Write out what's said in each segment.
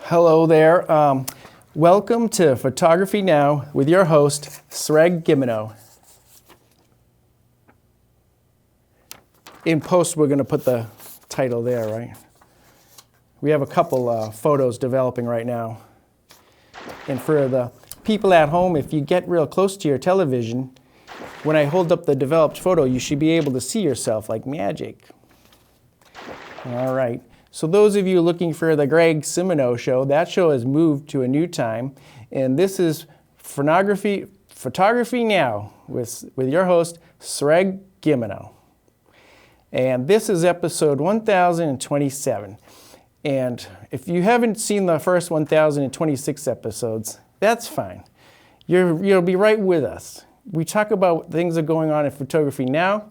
Hello there. Welcome to Photography Now with your host, Simoneau. In post, we're going to put the title there, right? We have a couple photos developing right now. And for the people at home, if you get real close to your television, when I hold up the developed photo, you should be able to see yourself like magic. All right. So those of you looking for the Greg Simoneau show, that show has moved to a new time. And this is Photography Now with your host, Simoneau. And this is episode 1027. And if you haven't seen the first 1026 episodes, that's fine. You'll be right with us. We talk about things that are going on in photography now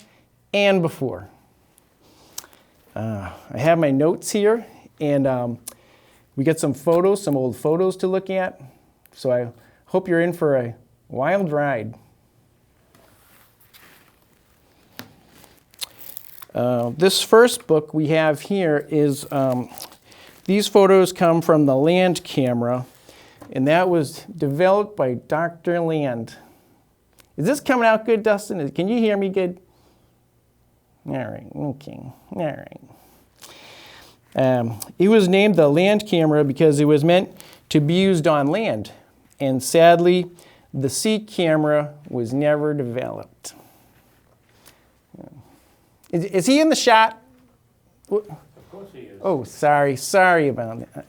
and before. I have my notes here, and we got some photos, some old photos to look at. So I hope you're in for a wild ride. This first book we have here is, these photos come from the Land camera, and that was developed by Dr. Land. Is this coming out good, Dustin? Can you hear me good? All right, okay, all right. It was named the Land camera because it was meant to be used on land. And sadly, the sea camera was never developed. Is he in the shot? Of course he is. Oh, sorry about that.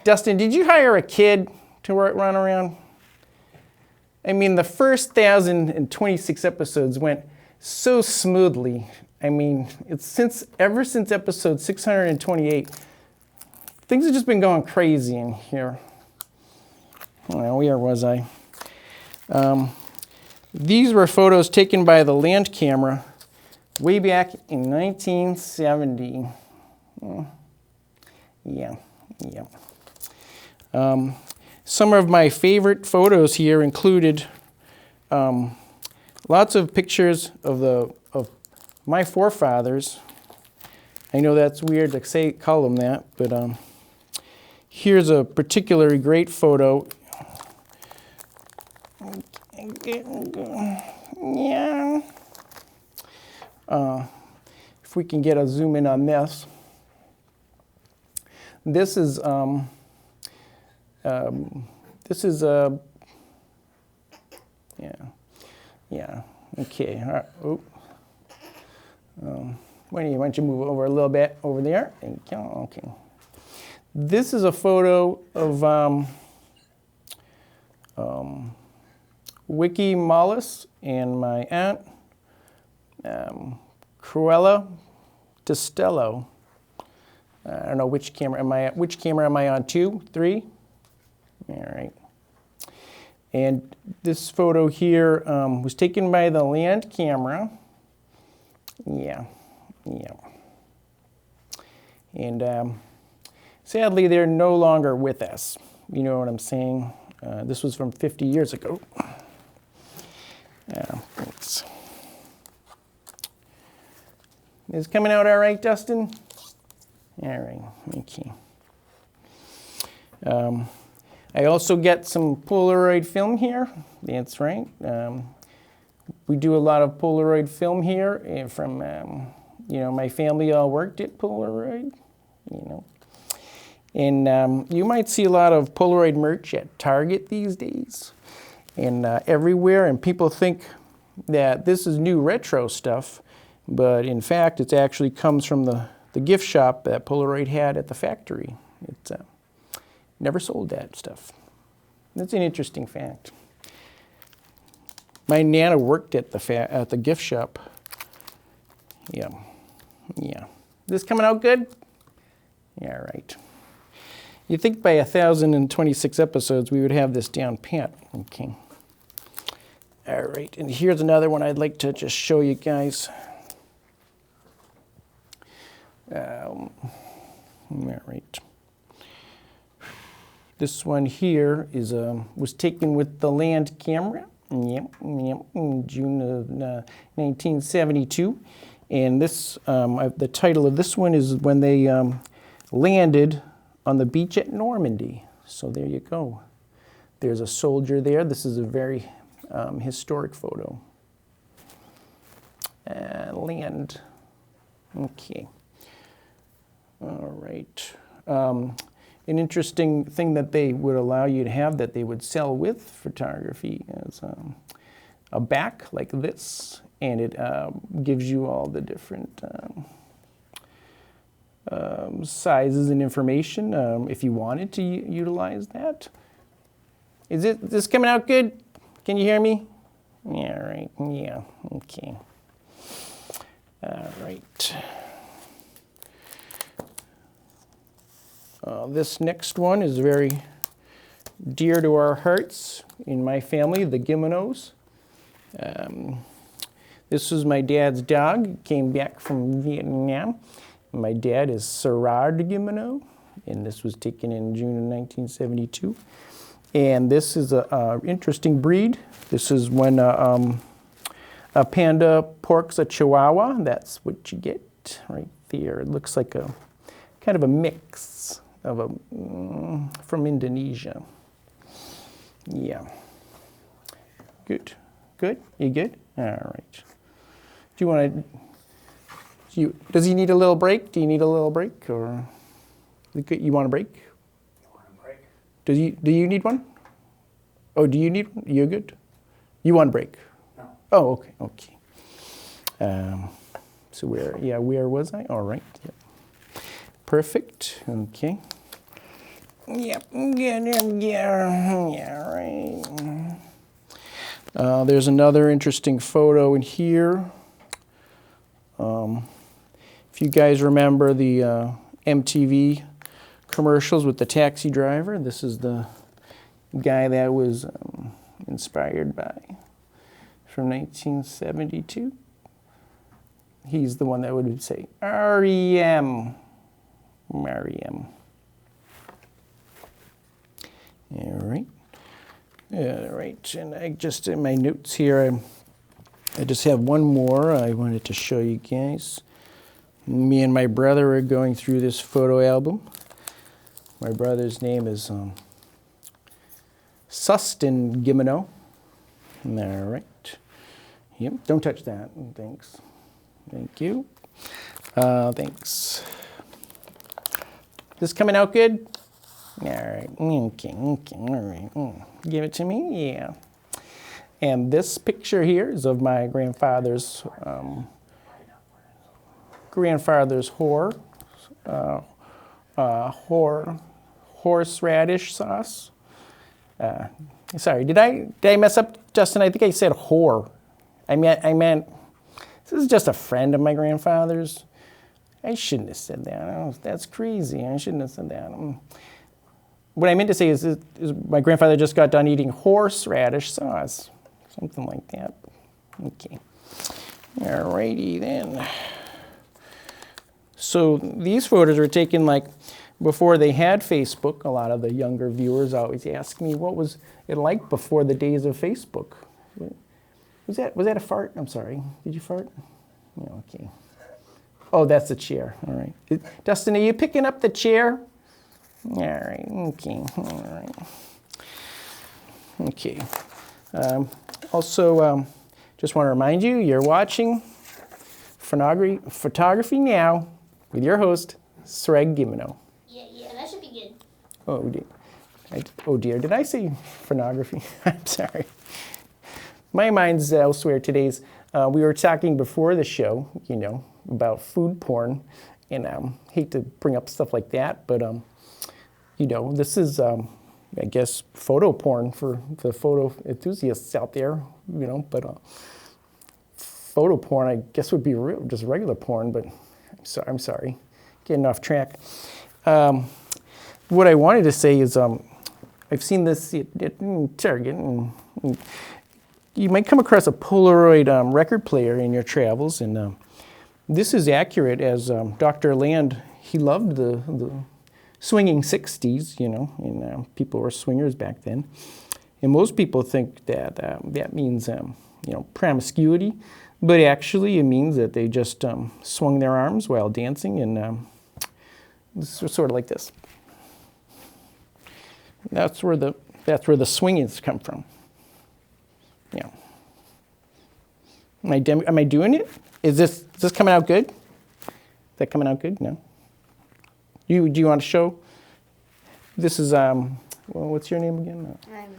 Dustin, did you hire a kid to run around? I mean, the first 1026 episodes went so smoothly. I mean, ever since episode 628, things have just been going crazy in here. Well, where was I? These were photos taken by the Land camera way back in 1970. Yeah. Some of my favorite photos here included lots of pictures of my forefathers. I know that's weird to call them that, but here's a particularly great photo. Yeah. If we can get a zoom in on this. This is yeah. Okay. All right. Oh. Why don't you move over a little bit over there? Okay. This is a photo of Wiki Mollis and my aunt, Cruella Costello. I don't know which camera am I on? 2, 3? All right. And this photo here was taken by the Land camera. Yeah. And sadly, they're no longer with us. You know what I'm saying? This was from 50 years ago. Thanks. Is it coming out all right, Dustin? All right, okay. I also get some Polaroid film here. That's right. We do a lot of Polaroid film here from, my family all worked at Polaroid, And you might see a lot of Polaroid merch at Target these days and everywhere. And people think that this is new retro stuff, but in fact, it actually comes from the gift shop that Polaroid had at the factory. It never sold that stuff. That's an interesting fact. My Nana worked at the gift shop. Yeah. This coming out good? Yeah, right. You'd think by 1026 episodes we would have this down pat. Okay. All right, and here's another one I'd like to just show you guys. All right. This one here was taken with the Land camera. Yep, in June of 1972. And this, the title of this one is when they landed on the beach at Normandy. So there you go. There's a soldier there. This is a very historic photo. Land. Okay. All right. An interesting thing that they would allow you to have that they would sell with photography is a back like this, and it gives you all the different sizes and information if you wanted to utilize that. Is this coming out good? Can you hear me? Yeah, right. Yeah, okay. All right. This next one is very dear to our hearts in my family, the Simoneaus. This was my dad's dog. He came back from Vietnam. My dad is Gerard Simoneau, and this was taken in June of 1972. And this is an interesting breed. This is when a panda porks a chihuahua. That's what you get right there. It looks like a kind of a mix of a from Indonesia. Yeah. Good. Good. You good? All right. Do you want to? Does he need a little break? Do you need a little break, or you want a break? Do you need one? Oh, do you need one? You're good? You want a break? No. Oh, okay, okay. So where was I? All right. Yep. Perfect. Okay. Yep. Yeah, right. There's another interesting photo in here. If you guys remember the MTV commercials with the taxi driver, this is the guy that was inspired by from 1972. He's the one that would say R.E.M. Mariam. All right. All right. And I just, in my notes here, I just have one more I wanted to show you guys. Me and my brother are going through this photo album. My brother's name is Sustin Simoneau. All right. Yep. Don't touch that. Thanks. Thank you. Thanks. This coming out good? All right. Okay. Okay. All right. Give it to me. Yeah. And this picture here is of my grandfather's horseradish sauce. Sorry, did I mess up, Justin? I think I said whore. I meant this is just a friend of my grandfather's. I shouldn't have said that. Oh, that's crazy. I shouldn't have said that. What I meant to say is my grandfather just got done eating horseradish sauce. Something like that. Okay. All righty then. So these photos were taken like before they had Facebook. A lot of the younger viewers always ask me, what was it like before the days of Facebook? Was that a fart? I'm sorry. Did you fart? Yeah, okay. Oh, that's the chair. All right. Dustin, are you picking up the chair? All right. Okay. All right. Okay. Also, just want to remind you, you're watching Photography Now with your host, Sreg Simoneau. Yeah, that should be good. Oh, dear. Oh, dear. Did I say pornography? I'm sorry. My mind's elsewhere today. We were talking before the show, about food porn, and hate to bring up stuff like that, but, this is, I guess, photo porn for the photo enthusiasts out there, but photo porn, I guess, would be just regular porn, but I'm sorry, getting off track. What I wanted to say is I've seen this at Target, and you might come across a Polaroid record player in your travels, and this is accurate as Dr. Land, he loved the swinging 60s, and people were swingers back then. And most people think that that means, promiscuity, but actually it means that they just swung their arms while dancing, and this was sort of like this. That's where the swingings come from. Yeah. Am I doing it? Is this coming out good? Is that coming out good? No. Do you want to show? This is well, what's your name again? I'm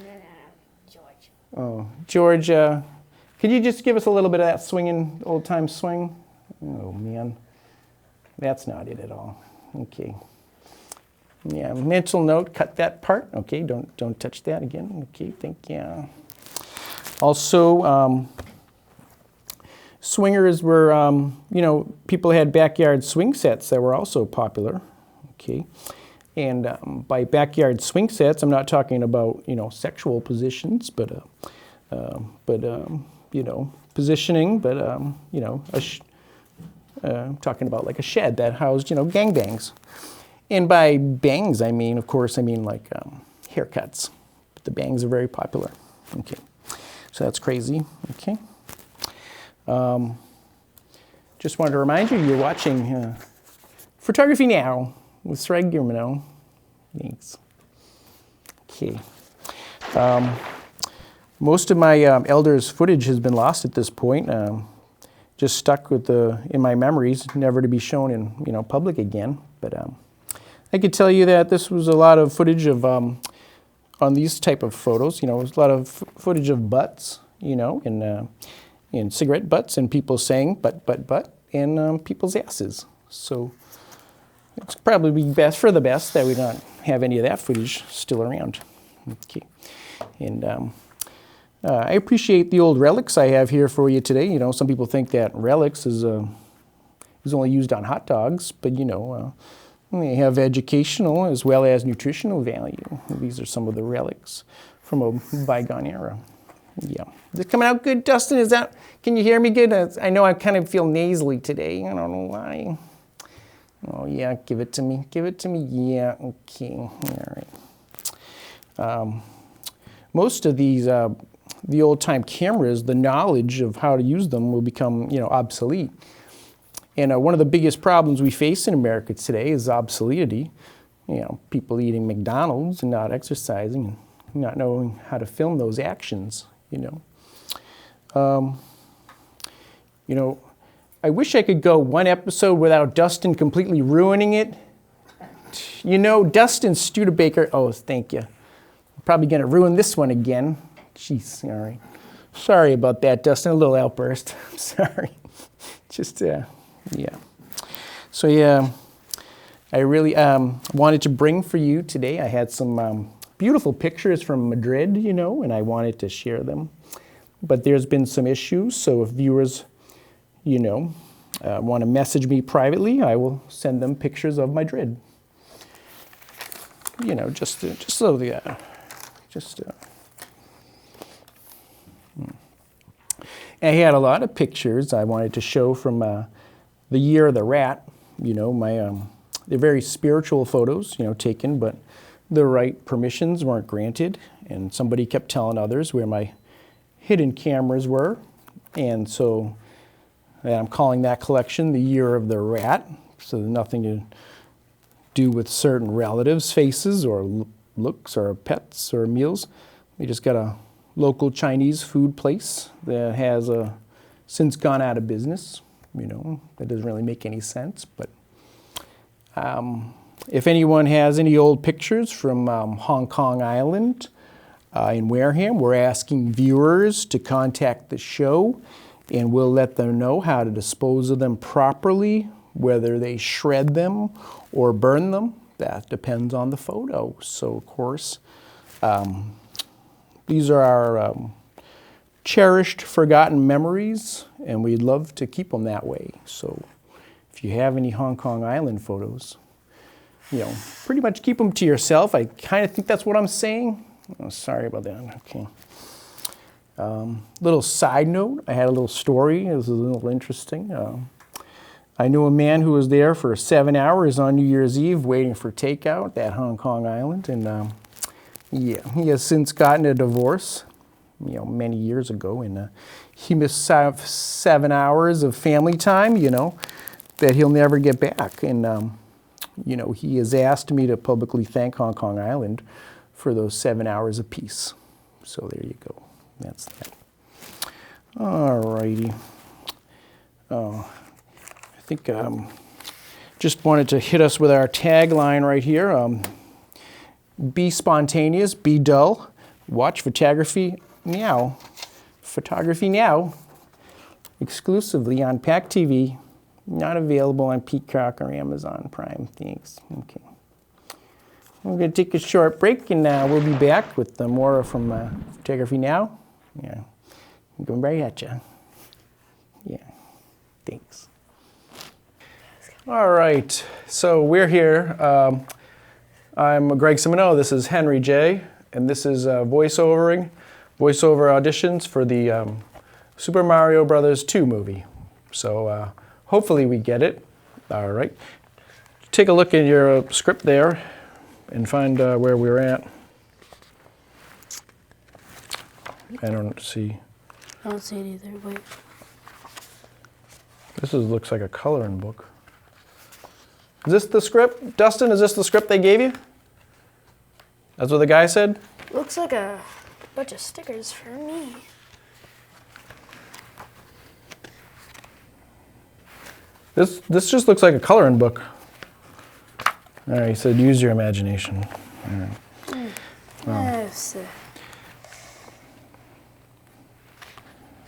George. Oh, George. Could you just give us a little bit of that swinging, old time swing? Oh man, that's not it at all. Okay. Yeah, mental note. Cut that part. Okay, don't touch that again. Okay, thank you. Also, swingers were, people had backyard swing sets that were also popular. Okay, and by backyard swing sets, I'm not talking about sexual positions, but positioning, but I'm talking about like a shed that housed gangbangs. And by bangs, I mean like haircuts. But the bangs are very popular. Okay, so that's crazy. Okay. Just wanted to remind you, you're watching Photography Now with Simoneau. Thanks. Okay. Most of my elders' footage has been lost at this point. Just stuck in my memories, never to be shown in public again. But I could tell you that this was a lot of footage of on these type of photos. It was a lot of footage of butts, and cigarette butts, and people saying but, and people's asses. So it's probably best for the best that we don't have any of that footage still around. Okay, and I appreciate the old relics I have here for you today. Some people think that relics is only used on hot dogs, but they have educational as well as nutritional value. These are some of the relics from a bygone era. Yeah. Is it coming out good, Dustin? Can you hear me good? I know I kind of feel nasally today. I don't know why. Oh, yeah, give it to me. Give it to me. Yeah, okay. All right. Most of these, the old-time cameras, the knowledge of how to use them will become, obsolete. And one of the biggest problems we face in America today is obsoletity. People eating McDonald's and not exercising and not knowing how to film those actions. I wish I could go one episode without Dustin completely ruining it. Dustin Studebaker. Oh, thank you. I'm probably going to ruin this one again. Jeez, all right. Sorry about that, Dustin. A little outburst. Sorry. Just, yeah. So, yeah, I really wanted to bring for you today. I had some beautiful pictures from Madrid, and I wanted to share them. But there's been some issues, so if viewers, want to message me privately, I will send them pictures of Madrid. Just so the, I had a lot of pictures I wanted to show from the year of the rat. They're very spiritual photos, taken, but the right permissions weren't granted, and somebody kept telling others where my hidden cameras were, and so I'm calling that collection the Year of the Rat. So nothing to do with certain relatives' faces or looks or pets or meals. We just got a local Chinese food place that has since gone out of business. That doesn't really make any sense, but if anyone has any old pictures from Hong Kong Island in Wareham, we're asking viewers to contact the show, and we'll let them know how to dispose of them properly, whether they shred them or burn them. That depends on the photo. So, of course, these are our cherished, forgotten memories, and we'd love to keep them that way. So if you have any Hong Kong Island photos, pretty much keep them to yourself. I kind of think that's what I'm saying. Oh, sorry about that. Okay. Little side note, I had a little story. This is a little interesting. I knew a man who was there for 7 hours on New Year's Eve waiting for takeout at Hong Kong Island, and he has since gotten a divorce, many years ago, and he missed 7 hours of family time, that he'll never get back. And, he has asked me to publicly thank Hong Kong Island for those 7 hours apiece. So there you go. That's that. All righty. Oh, I think just wanted to hit us with our tagline right here. Be spontaneous, be dull, watch photography now. Photography now, exclusively on PAC TV, not available on Peacock or Amazon Prime. Thanks. Okay. We're going to take a short break, and we'll be back with more from Photography Now. Yeah, I'm going right at you. Yeah, thanks. All right, so we're here. I'm Greg Simoneau. This is Henry J., and this is voiceover auditions for the Super Mario Brothers 2 movie. So hopefully we get it. All right. Take a look at your script there and find where we're at. I don't see. I don't see it either. Wait. Looks like a coloring book. Is this the script? Dustin, is this the script they gave you? That's what the guy said? Looks like a bunch of stickers for me. This just looks like a coloring book. All right, he said use your imagination. All right. Yes.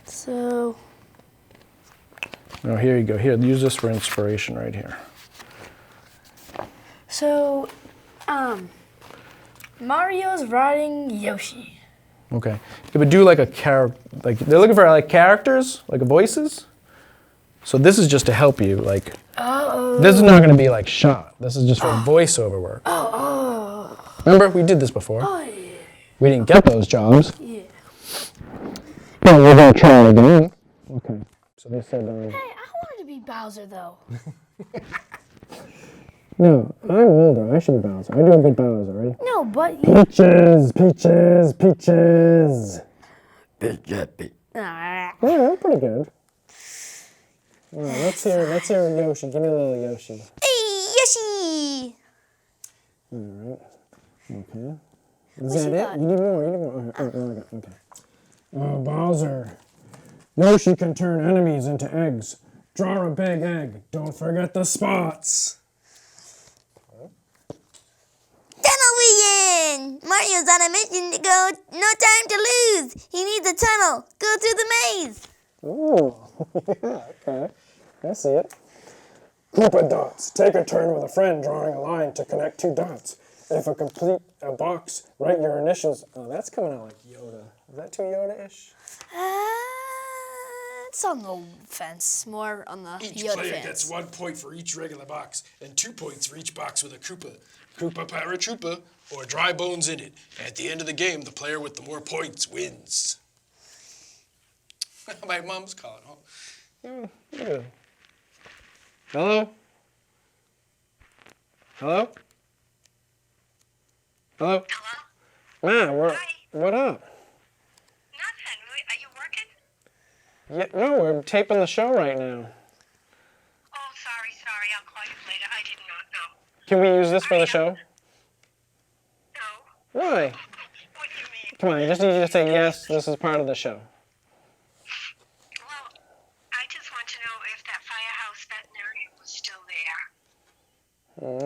So. Oh, here you go. Here, use this for inspiration right here. So, Mario's riding Yoshi. Okay. Yeah, but do like a like they're looking for like characters, like voices. So this is just to help you. Like, this is not going to be like shot. This is just for voiceover work. Remember, we did this before. Oh, yeah. We didn't get those jobs. Yeah. But we're going to try it again. Okay. So they said. Hey, I wanted to be Bowser, though. No, I'm older. I should be Bowser. I do a good Bowser, right? No, but. Peaches, peaches, peaches. Nah. Yeah, pretty good. All right, let's hear Yoshi. Give me a little Yoshi. Hey, Yoshi! All right. Okay. Is What that you it? got? You need more. Okay. Oh, Bowser. Yoshi can turn enemies into eggs. Draw a big egg. Don't forget the spots. Tunnel vision! Mario's on a mission to go. No time to lose. He needs a tunnel. Go through the maze. Ooh. Okay. I see it. Group of dots. Take a turn with a friend drawing a line to connect two dots. If you complete a box, write your initials. Oh, that's coming out like Yoda. Is that too Yoda-ish? It's on the fence. More on the Each Yoda player fence. gets 1 point for each regular box and 2 points for each box with a Koopa, Koopa Paratroopa, or dry bones in it. At the end of the game, the player with the more points wins. My mom's calling. Oh. Yeah. Hello? Hello? Hello? Hello? Ma, what up? Nothing. Are you working? Yeah, no, we're taping the show right now. Oh, sorry. I'll call you later. I did not know. Can we use this for the show? No. Why? What do you mean? Come on, I just need you to say yes, this is part of the show. Well, I just want to know if that firehouse veterinarian was still there.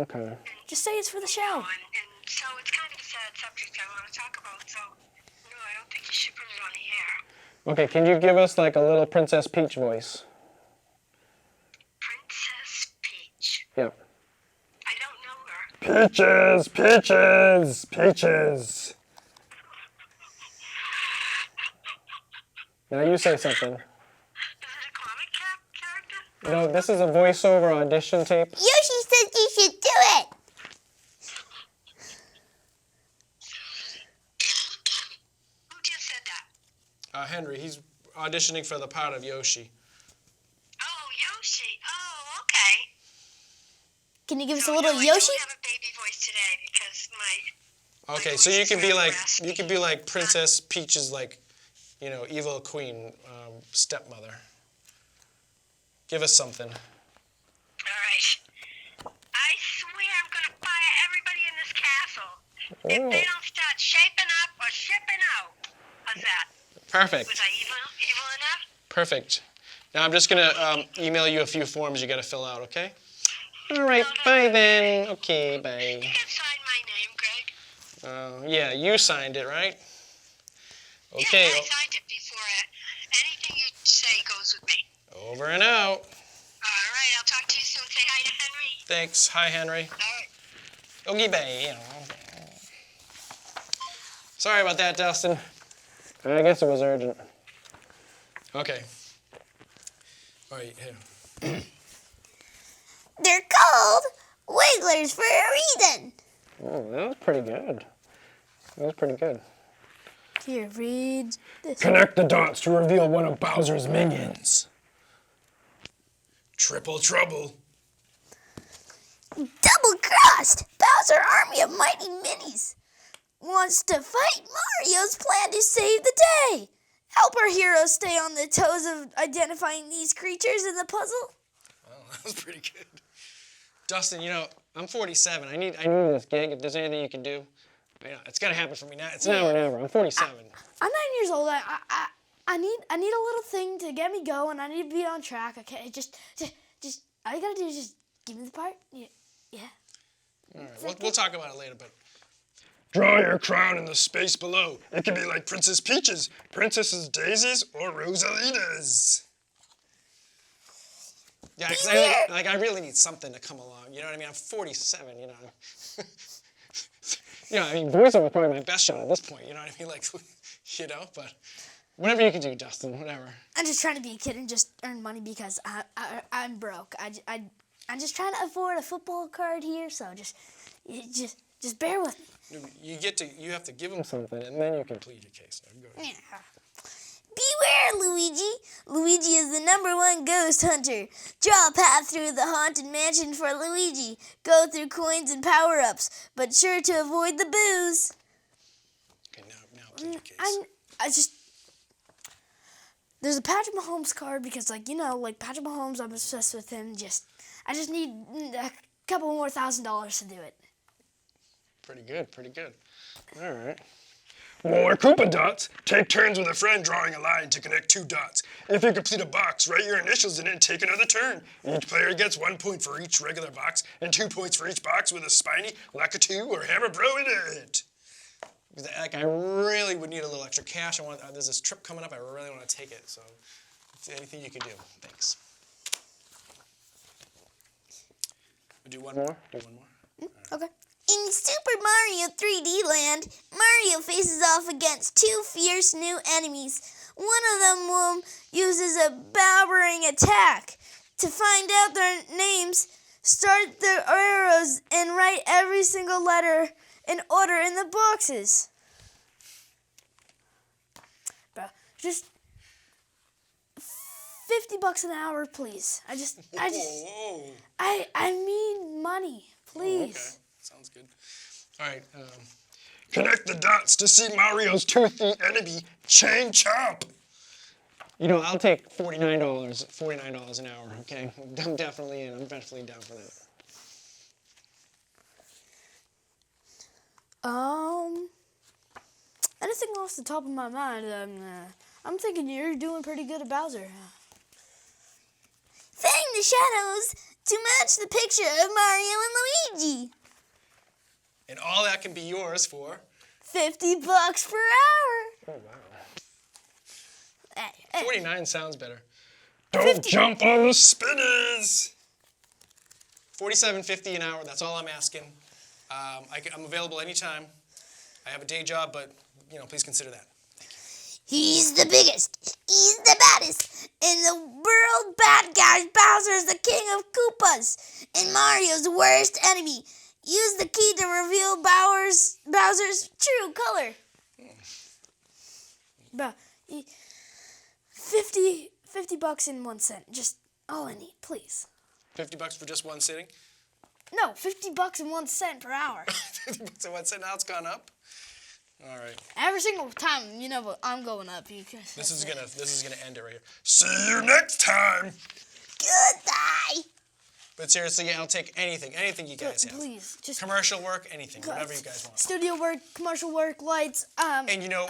Okay. Just say it's for the show. And so it's kind of a sad subject I want to talk about, so no, I don't think you should put it on the air. Okay, can you give us like a little Princess Peach voice? Princess Peach. Yep. I don't know her. Peaches, peaches, peaches. Now you say something. Is it a comic character? No, this is a voiceover audition tape. Yoshi said you should do it. Who just said that? Henry, he's auditioning for the part of Yoshi. Oh, Yoshi. Oh, okay. Can you give us a No, little I Yoshi? don't have a baby voice today because my Okay, so you can be like Princess Peach's evil queen stepmother. Give us something. All right. I swear I'm going to fire everybody in this castle if they don't start Perfect. Was I evil enough? Perfect. Now I'm just gonna email you a few forms you gotta fill out, okay? All right, bye then. Okay, bye. You can sign my name, Greg. Yeah, you signed it, right? Okay. Yes, I signed it before. Anything you say goes with me. Over and out. All right, I'll talk to you soon. Say hi to Henry. Thanks. Hi, Henry. All right. Okay, bye. Sorry about that, Dustin. I guess it was urgent. Okay. All right, here. They're called wigglers for a reason. Oh, that was pretty good. That was pretty good. Here, read this. Connect the dots to reveal one of Bowser's minions. Triple trouble. Double-crossed! Bowser Army of Mighty Minis wants to fight Mario's plan to save the day. Help our heroes stay on the toes of identifying these creatures in the puzzle. Oh, that was pretty good. Dustin, you know, I'm 47. I need this gig. If there's anything you can do, you know, it's gotta happen for me now. It's now or never. I'm 47. I'm 9 years old. I need a little thing to get me going. I need to be on track. Okay, just all you gotta do is just give me the part. Yeah. All right, we'll talk about it later, but Draw your crown in the space below. It can be like Princess Peach's, Princess Daisy's, or Rosalina's. yeah, 'cause I really need something to come along. You know what I mean? I'm 47. You know. You know, I mean, voiceover is probably my best shot at this point. You know what I mean? Like, you know, but whatever you can do, Dustin. Whatever. I'm just trying to be a kid and just earn money because I'm broke. I'm just trying to afford a football card here, so just bear with me. You have to give him something, and then you can plead your case. Go ahead. Beware, Luigi. Luigi is the #1 ghost hunter. Draw a path through the haunted mansion for Luigi. Go through coins and power-ups, but sure to avoid the booze. Okay, now plead your case. There's a Patrick Mahomes card because, like, you know, like Patrick Mahomes, I'm obsessed with him. I just need a couple more $1,000 to do it. Pretty good, pretty good. All right. More Koopa dots. Take turns with a friend drawing a line to connect 2 dots. If you complete a box, write your initials in it and take another turn. Each player gets 1 point for each regular box and 2 points for each box with a spiny, Lakitu, or Hammer Bro in it. Because, like, I really would need a little extra cash. There's this trip coming up. I really want to take it. So, if anything you can do, thanks. We'll do one more. Okay. In Super Mario 3D Land, Mario faces off against 2 fierce new enemies. One of them uses a bowering attack. To find out their names, start the arrows and write every single letter in order in the boxes. Bro, just $50 an hour, please. Whoa. I need money, please. Okay, sounds good. All right. Connect the dots to see Mario's toothy enemy, Chain Chomp. You know, I'll take $49 an hour. Okay, I'm definitely in. I'm definitely down for that. Anything off the top of my mind, I'm thinking you're doing pretty good at Bowser. Fang the shadows to match the picture of Mario and Luigi. And all that can be yours for $50 per hour. Oh wow. 49 sounds better. Don't jump on the spinners. $47.50 an hour. That's all I'm asking. I'm available anytime. I have a day job, but you know, please consider that. He's the biggest. He's the baddest. In the world, bad guys, Bowser's the king of Koopas. And Mario's worst enemy. Use the key to reveal Bowser's true color. Bro, $50 and 1 cent. Just all I need, please. $50 for just one sitting? No, $50 and 1 cent per hour. $50 and 1 cent. Now it's gone up. All right. Every single time, you know, but I'm going up. This is gonna end it right here. See you next time. Goodbye. But seriously, I'll take anything you guys have. Please, just commercial work, anything, whatever you guys want. studio work, commercial work, lights. And you know,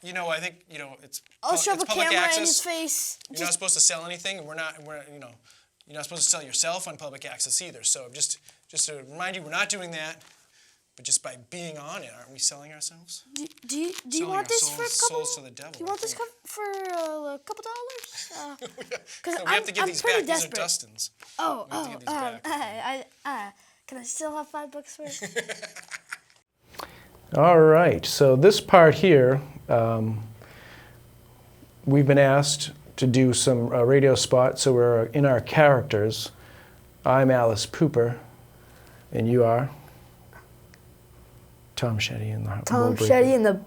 You know, I think, you know, it's I'll shove a public camera access. in his face. You're not supposed to sell anything, and you know, you're not supposed to sell yourself on public access either. So just to remind you, we're not doing that. But just by being on it, aren't we selling ourselves? Do you Selling want our this for a couple? souls to the devil, Do you want I this think. for a couple dollars? Because No, we have to give I'm these pretty back. desperate. These are Dustin's. Oh, We have to give these back. can I still have $5 for it? All right, so this part here, we've been asked to do some radio spots, so we're in our characters. I'm Alice Pooper, and you are? Tom Shetty and the Tom Shetty and the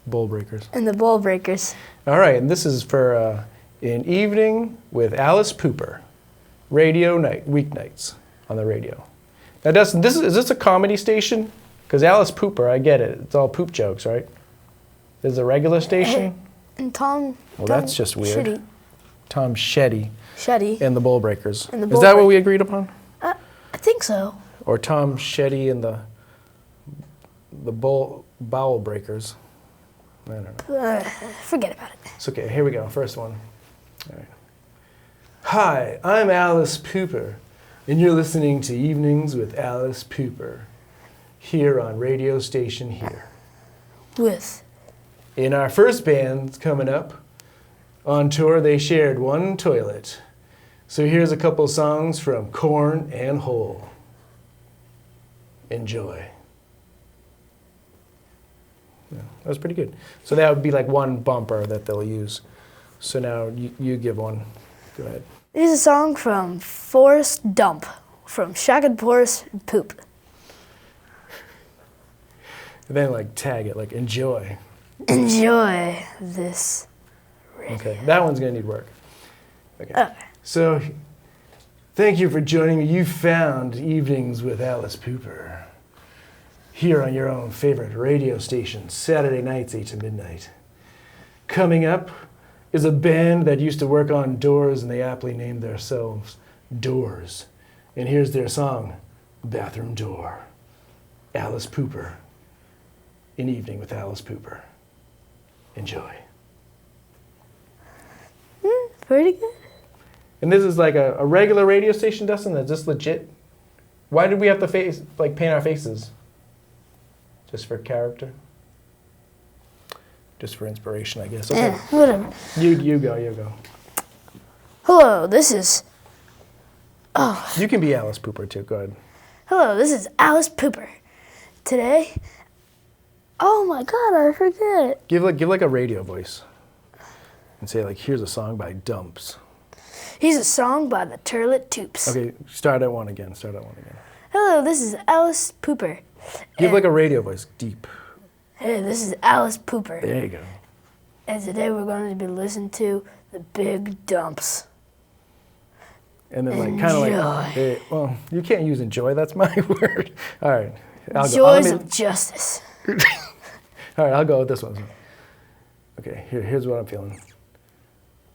Bowl Breakers. And the Bowl Breakers. All right, and this is for An Evening with Alice Pooper, radio night, weeknights on the radio. Now, Dustin, is this a comedy station? Because Alice Pooper, I get it. It's all poop jokes, right? Is it a regular station? And Tom. Well, Tom that's just weird. Shetty. Tom Shetty and the Bowl Breakers. And the Is Bowl that what Break- we agreed upon? I think so. Or Tom Shetty and the Bowel Breakers? I don't know. Forget about it. It's okay. Here we go. First one. All right. Hi, I'm Alice Pooper, and you're listening to Evenings with Alice Pooper here on radio station here. With. In our first band coming up, on tour they shared one toilet. So here's a couple songs from Korn and Hole. Enjoy. Yeah, that was pretty good. So that would be like one bumper that they'll use. So now you give one. Go ahead. This is a song from Forrest Dump, from Shaq Forrest Poop. And then like tag it, like enjoy. Enjoy this. Okay, that one's gonna need work. Okay. Okay. So, thank you for joining me. You found Evenings with Alice Pooper here on your own favorite radio station, Saturday nights, 8 to midnight. Coming up is a band that used to work on doors, and they aptly named themselves Doors. And here's their song, Bathroom Door. Alice Pooper. An Evening with Alice Pooper. Enjoy. Pretty good. And this is like a regular radio station, Dustin? That's just legit? Why did we have to paint our faces? Just for character? Just for inspiration, I guess. Okay. Whatever. You go. Hello, this is. You can be Alice Pooper too. Go ahead. Hello, this is Alice Pooper. Today. Oh my God, I forget. Give like a radio voice. And say like, here's a song by Dumps. Here's a song by the Turlet Toops. Okay, start at one again. Hello, this is Alice Pooper. Give like a radio voice, deep. Hey, this is Alice Pooper. There you go. And today we're going to be listening to the Big Dumps. And then like kind of like, well, you can't use enjoy. That's my word. All right, I'll go. Joys of Justice. All right, I'll go with this one. Okay, here's what I'm feeling.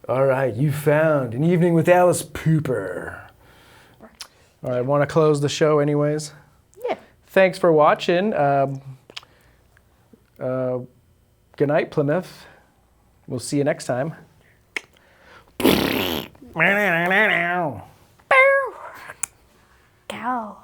All right, you found An Evening with Alice Pooper. All right, want to close the show anyways? Yeah. Thanks for watching. Good night, Plymouth. We'll see you next time. Cow.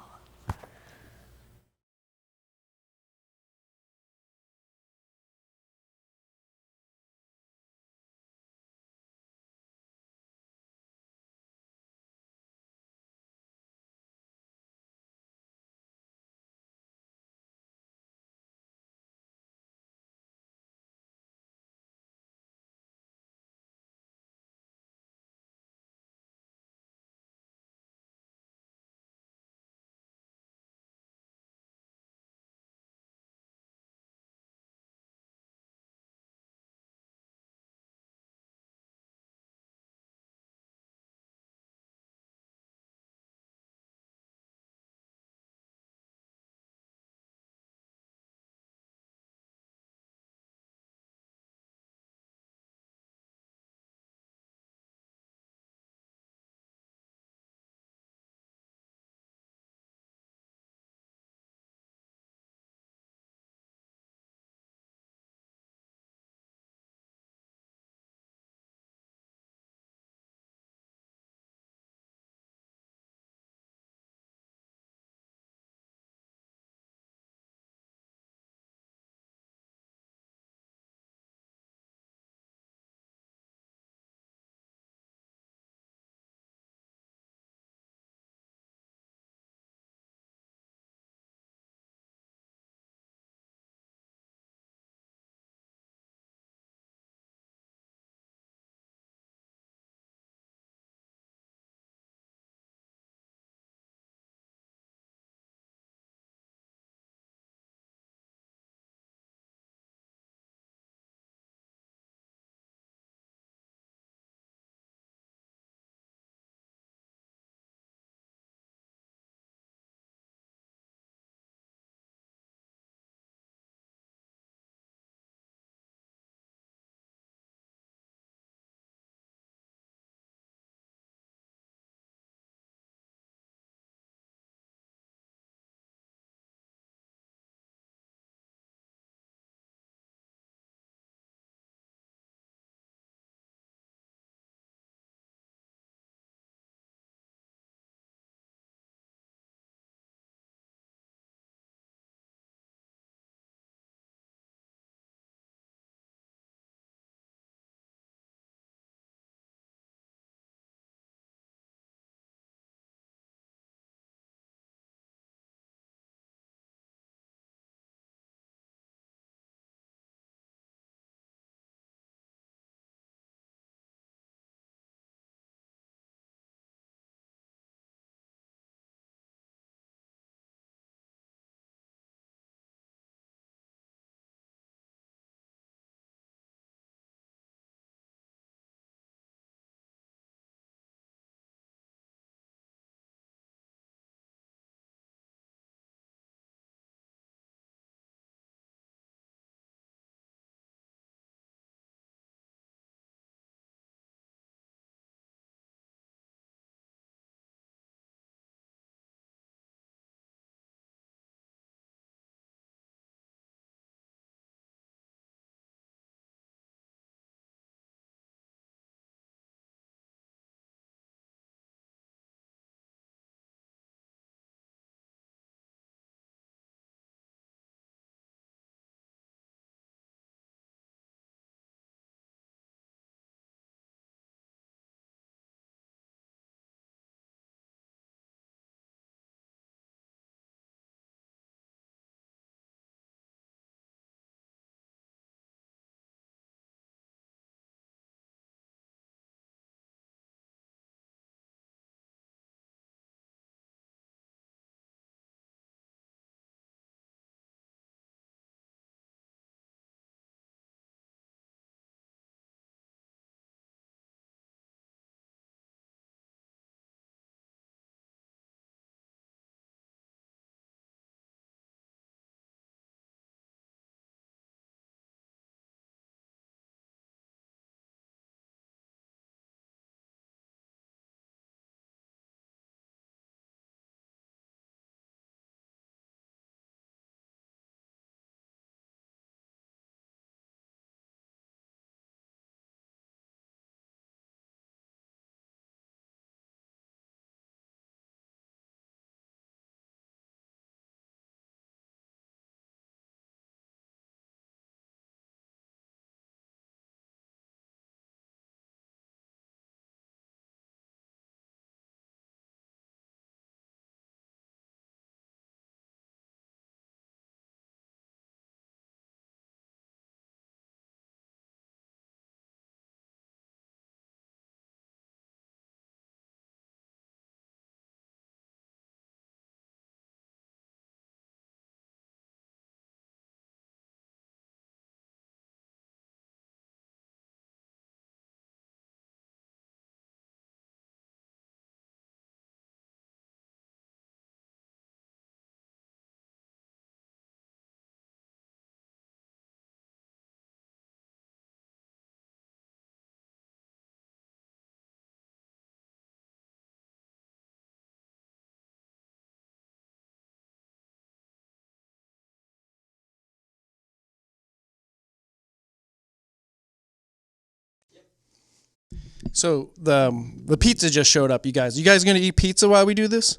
So the pizza just showed up, you guys. You guys gonna eat pizza while we do this?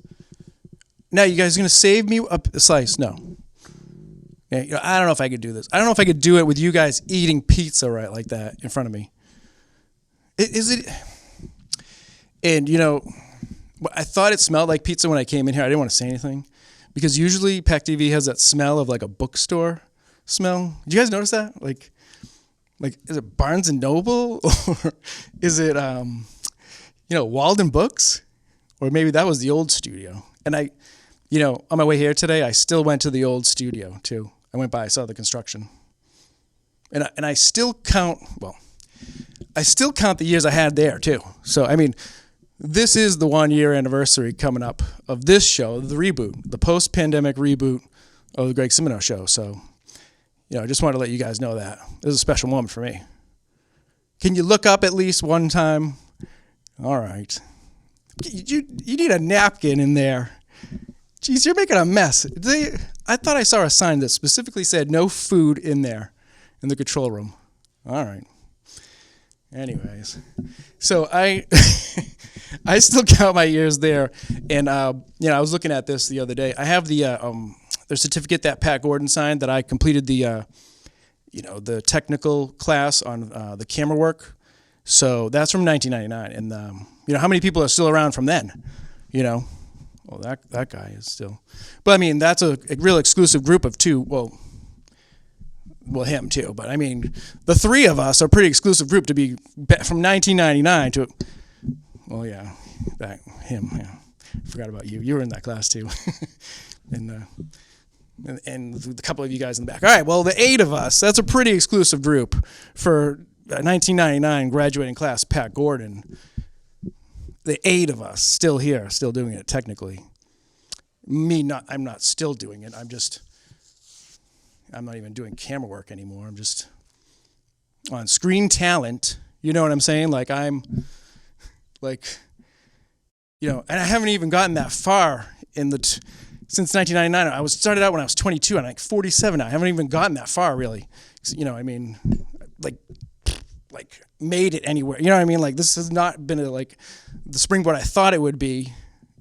Now you guys gonna save me a slice? No. Yeah, you know, I don't know if I could do this. I don't know if I could do it with you guys eating pizza right like that in front of me. Is it? And you know, I thought it smelled like pizza when I came in here. I didn't want to say anything because usually Pac TV has that smell of like a bookstore smell. Did you guys notice that? Like is it Barnes and Noble or is it Walden Books, or maybe that was the old studio? And I, on my way here today, I still went to the old studio too. I went by, I saw the construction, and I still count. Well, I still count the years I had there too. So I mean, this is the 1 year anniversary coming up of this show, the reboot, the post-pandemic reboot of the Greg Simoneau show. So. I just wanted to let you guys know that. It was a special moment for me. Can you look up at least one time? All right. You need a napkin in there. Jeez, you're making a mess. I thought I saw a sign that specifically said no food in there in the control room. All right. Anyways, so I still count my years there. And, I was looking at this the other day. I have the certificate that Pat Gordon signed that I completed the technical class on the camera work. So that's from 1999. And, how many people are still around from then? Well, that guy is still. But, I mean, that's a real exclusive group of two. Well, him too. But, I mean, the three of us are a pretty exclusive group to be from 1999 to, well, yeah, him. Yeah. I forgot about you. You were in that class too. And a couple of you guys in the back. All right, well, the 8 of us, that's a pretty exclusive group for 1999 graduating class, Pat Gordon. The 8 of us still here, still doing it technically. I'm not still doing it. I'm not even doing camera work anymore. I'm just on screen talent. You know what I'm saying? Like and I haven't even gotten that far in since 1999. I started out when I was 22, and I'm like 47 now. I haven't even gotten that far, really. Like made it anywhere. You know what I mean? Like this has not been the springboard I thought it would be,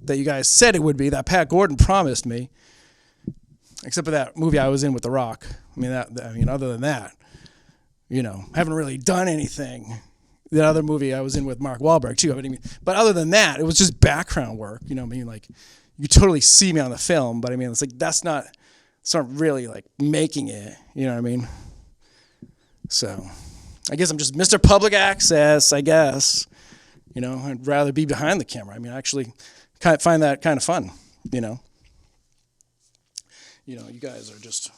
that you guys said it would be, that Pat Gordon promised me. Except for that movie I was in with The Rock. I mean, other than that, I haven't really done anything. That other movie I was in with Mark Wahlberg too. But other than that, it was just background work. You totally see me on the film, but it's like it's not really like making it, you know what I mean? So I guess I'm just Mr. Public Access, I guess. I'd rather be behind the camera. I actually kind of find that kind of fun, you guys are just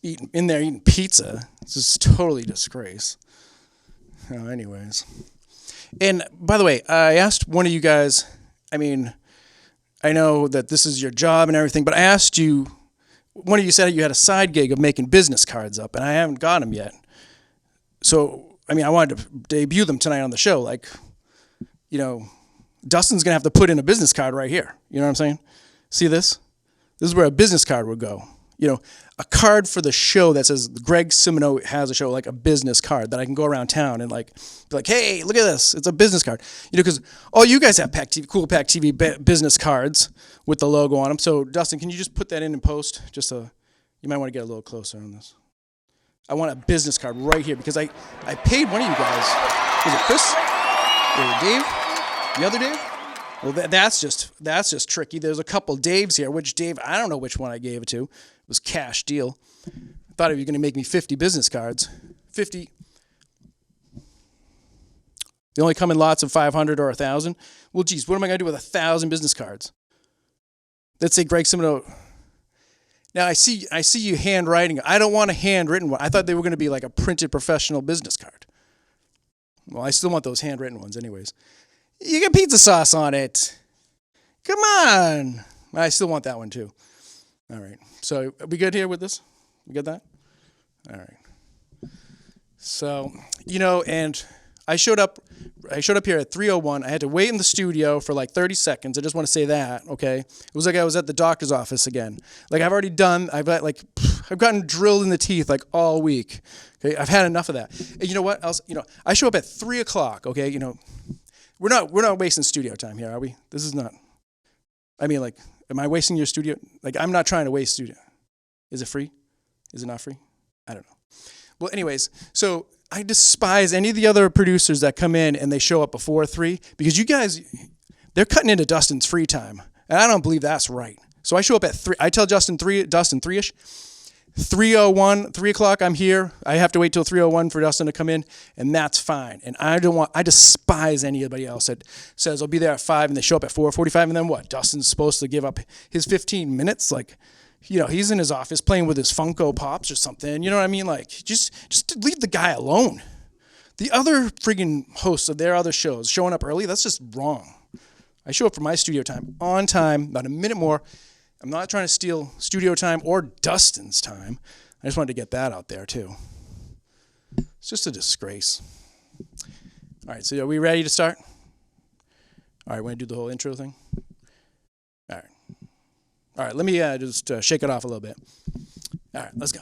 eating pizza. It's just totally disgrace. Anyways. And by the way, I asked one of you guys, I know that this is your job and everything, but I asked you, one of you said you had a side gig of making business cards up, and I haven't got them yet. So, I wanted to debut them tonight on the show. Dustin's going to have to put in a business card right here. You know what I'm saying? See this? This is where a business card would go. A card for the show that says Greg Simoneau has a show, like a business card that I can go around town and be like, hey, look at this. It's a business card. Because all you guys have cool Pac TV business cards with the logo on them. So, Dustin, can you just put that in post? You might want to get a little closer on this. I want a business card right here because I paid one of you guys. Was it Chris? Or Dave? The other Dave? Well, that's just tricky. There's a couple Daves here. Which Dave? I don't know which one I gave it to. It was cash deal. I thought he was going to make me 50 business cards. 50. They only come in lots of 500 or 1,000. Well, geez, what am I going to do with 1,000 business cards? Let's say Greg Simoneau. Now, I see you handwriting. I don't want a handwritten one. I thought they were going to be like a printed professional business card. Well, I still want those handwritten ones anyways. You get pizza sauce on it. Come on. I still want that one too. All right. So are we good here with this? We got that? All right. So, and I showed up here at 3:01. I had to wait in the studio for like 30 seconds. I just want to say that, okay? It was like I was at the doctor's office again. Like I've gotten drilled in the teeth like all week. Okay, I've had enough of that. And you know what else? I show up at 3 o'clock. Okay, we're not wasting studio time here, are we? This is not. I mean, like, am I wasting your studio? Like, I'm not trying to waste studio. Is it free? Is it not free? I don't know. Well, anyways, so I despise any of the other producers that come in and they show up before 3 because you guys, they're cutting into Dustin's free time. And I don't believe that's right. So I show up at 3. I tell Dustin 3-ish. 3:01, 3 o'clock, I'm here. I have to wait till 3:01 for Dustin to come in, and that's fine. And I despise anybody else that says I'll be there at 5 and they show up at 4:45 and then what? Dustin's supposed to give up his 15 minutes? Like, he's in his office playing with his Funko Pops or something. You know what I mean? Like, just leave the guy alone. The other friggin' hosts of their other shows showing up early, that's just wrong. I show up for my studio time on time, about a minute more. I'm not trying to steal studio time or Dustin's time. I just wanted to get that out there, too. It's just a disgrace. All right, so are we ready to start? All right, want to do the whole intro thing? All right, let me just shake it off a little bit. All right, let's go.